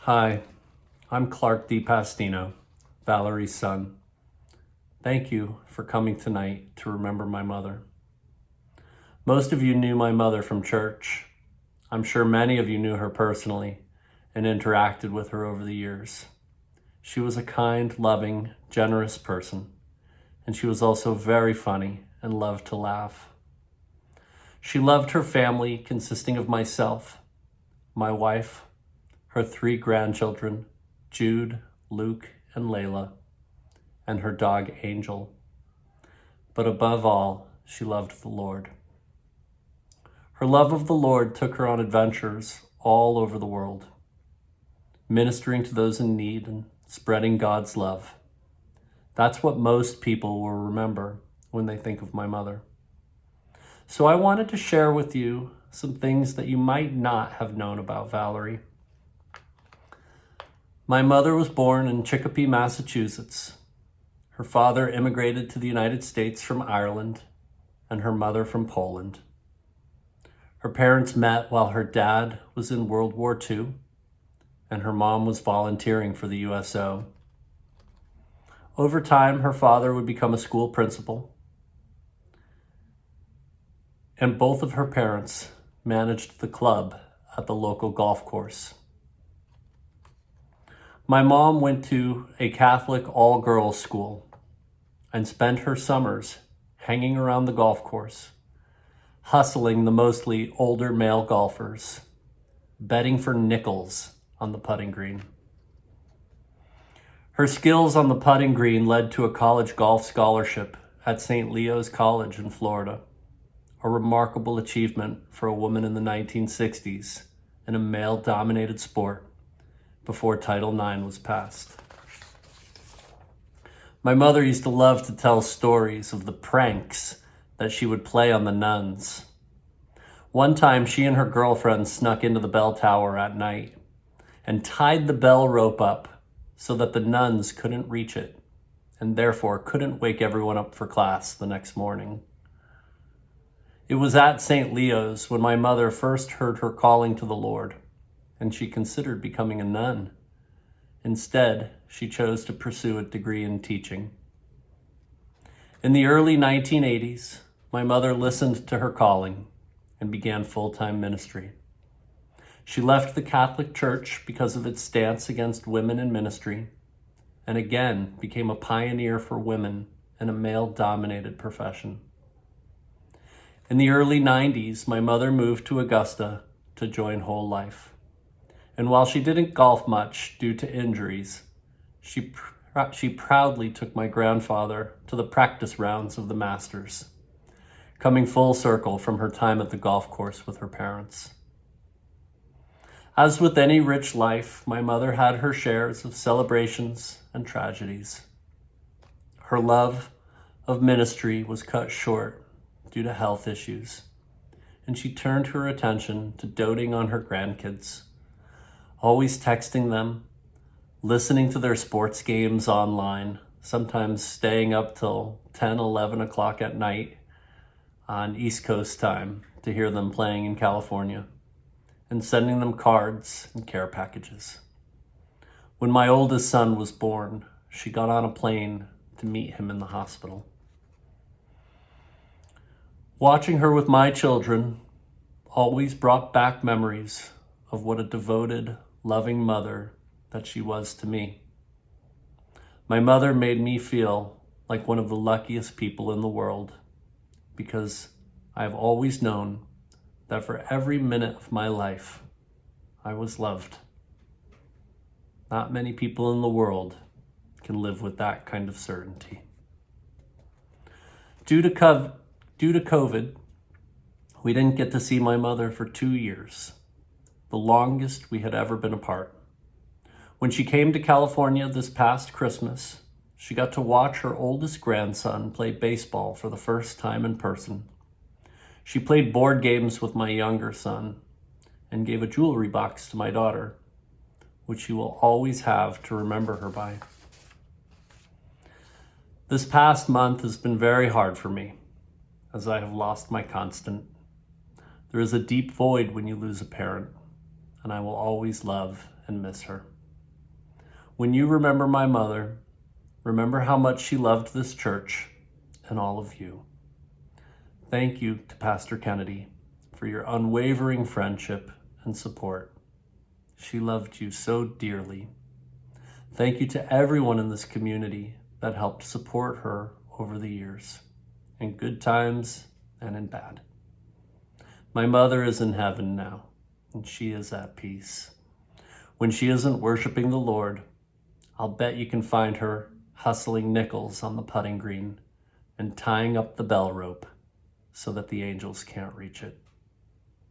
Hi, I'm Clarke DePastino, Valerie's son. Thank you for coming tonight to remember my mother. Most of you knew my mother from church. I'm sure many of you knew her personally and interacted with her over the years. She was a kind, loving, generous person, and she was also very funny and loved to laugh. She loved her family consisting of myself, my wife, her 3 grandchildren, Jude, Luke, and Layla, and her dog Angel. But above all, she loved the Lord. Her love of the Lord took her on adventures all over the world, ministering to those in need and spreading God's love. That's what most people will remember when they think of my mother. So I wanted to share with you some things that you might not have known about Valerie. My mother was born in Chicopee, Massachusetts. Her father immigrated to the United States from Ireland, and her mother from Poland. Her parents met while her dad was in World War II, and her mom was volunteering for the USO. Over time, her father would become a school principal, and both of her parents managed the club at the local golf course. My mom went to a Catholic all-girls school and spent her summers hanging around the golf course, hustling the mostly older male golfers, betting for nickels on the putting green. Her skills on the putting green led to a college golf scholarship at St. Leo's College in Florida, a remarkable achievement for a woman in the 1960s in a male-dominated sport before Title IX was passed. My mother used to love to tell stories of the pranks that she would play on the nuns. One time, she and her girlfriend snuck into the bell tower at night and tied the bell rope up so that the nuns couldn't reach it and therefore couldn't wake everyone up for class the next morning. It was at St. Leo's when my mother first heard her calling to the Lord, and she considered becoming a nun. Instead, she chose to pursue a degree in teaching. In the early 1980s, my mother listened to her calling and began full-time ministry. She left the Catholic Church because of its stance against women in ministry, and again became a pioneer for women in a male-dominated profession. In the early 90s, my mother moved to Augusta to join Whole Life. And while she didn't golf much due to injuries, she proudly took my grandfather to the practice rounds of the Masters, coming full circle from her time at the golf course with her parents. As with any rich life, my mother had her shares of celebrations and tragedies. Her love of ministry was cut short due to health issues, and she turned her attention to doting on her grandkids, always texting them, listening to their sports games online, sometimes staying up till 10, 11 o'clock at night on East Coast time to hear them playing in California, and sending them cards and care packages. When my oldest son was born, she got on a plane to meet him in the hospital. Watching her with my children always brought back memories of what a devoted, loving mother that she was to me. My mother made me feel like one of the luckiest people in the world because I have always known that for every minute of my life, I was loved. Not many people in the world can live with that kind of certainty. Due to COVID, we didn't get to see my mother for 2 years, the longest we had ever been apart. When she came to California this past Christmas, she got to watch her oldest grandson play baseball for the first time in person. She played board games with my younger son and gave a jewelry box to my daughter, which she will always have to remember her by. This past month has been very hard for me, as I have lost my constant. There is a deep void when you lose a parent, and I will always love and miss her. When you remember my mother, remember how much she loved this church and all of you. Thank you to Pastor Kennedy for your unwavering friendship and support. She loved you so dearly. Thank you to everyone in this community that helped support her over the years, in good times and in bad. My mother is in heaven now, and she is at peace. When she isn't worshiping the Lord, I'll bet you can find her hustling nickels on the putting green and tying up the bell rope so that the angels can't reach it.